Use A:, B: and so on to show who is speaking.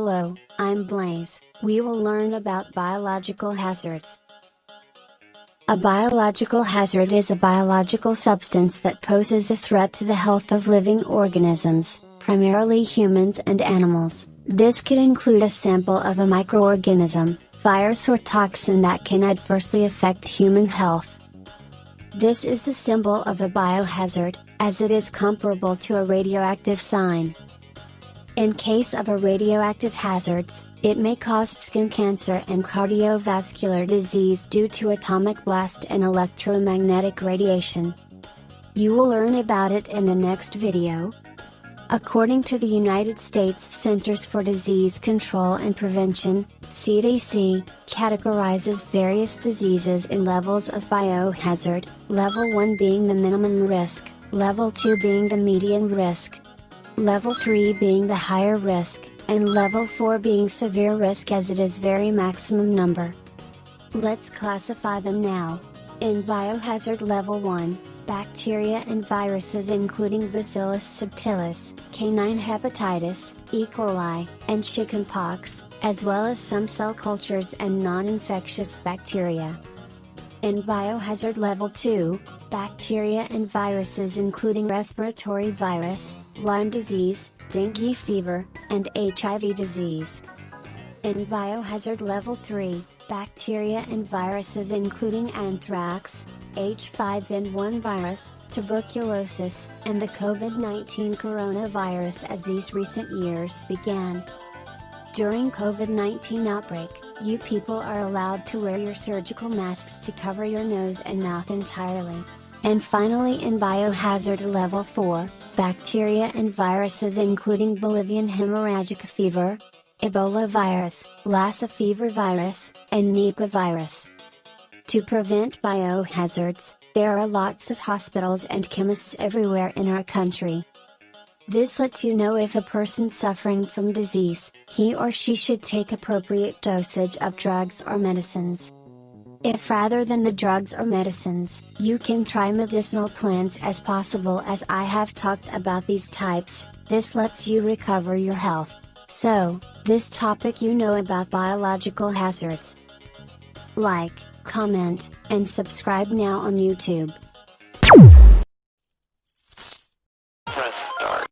A: Hello, I'm Blaze. We will learn about biological hazards. A biological hazard is a biological substance that poses a threat to the health of living organisms, primarily humans and animals. This could include a sample of a microorganism, virus or toxin that can adversely affect human health. This is the symbol of a biohazard, as it is comparable to a radioactive sign. In case of a radioactive hazards, it may cause skin cancer and cardiovascular disease due to atomic blast and electromagnetic radiation. You will learn about it in the next video. According to the United States Centers for Disease Control and Prevention, CDC, categorizes various diseases in levels of biohazard, Level 1 being the minimum risk, Level 2 being the median risk, Level 3 being the higher risk, and Level 4 being severe risk as it is very maximum number. Let's classify them now. In Biohazard Level 1, bacteria and viruses including Bacillus subtilis, canine hepatitis, E-coli, and chickenpox, as well as some cell cultures and non-infectious bacteria. In Biohazard Level 2, bacteria and viruses including respiratory virus, Lyme disease, dengue fever, and HIV disease. In Biohazard Level 3, bacteria and viruses including anthrax, H5N1 virus, tuberculosis, and the COVID-19 coronavirus as these recent years began. During COVID-19 outbreak, you people are allowed to wear your surgical masks to cover your nose and mouth entirely. And finally in Biohazard Level 4, bacteria and viruses including Bolivian hemorrhagic fever, Ebola virus, Lassa Fever virus, and Nipah virus. To prevent biohazards, there are lots of hospitals and chemists everywhere in our country. This lets you know if a person suffering from disease, he or she should take appropriate dosage of drugs or medicines. If rather than the drugs or medicines, you can try medicinal plants as possible as I have talked about these types, this lets you recover your health. So, this topic you know about biological hazards. Like, comment, and subscribe now on YouTube.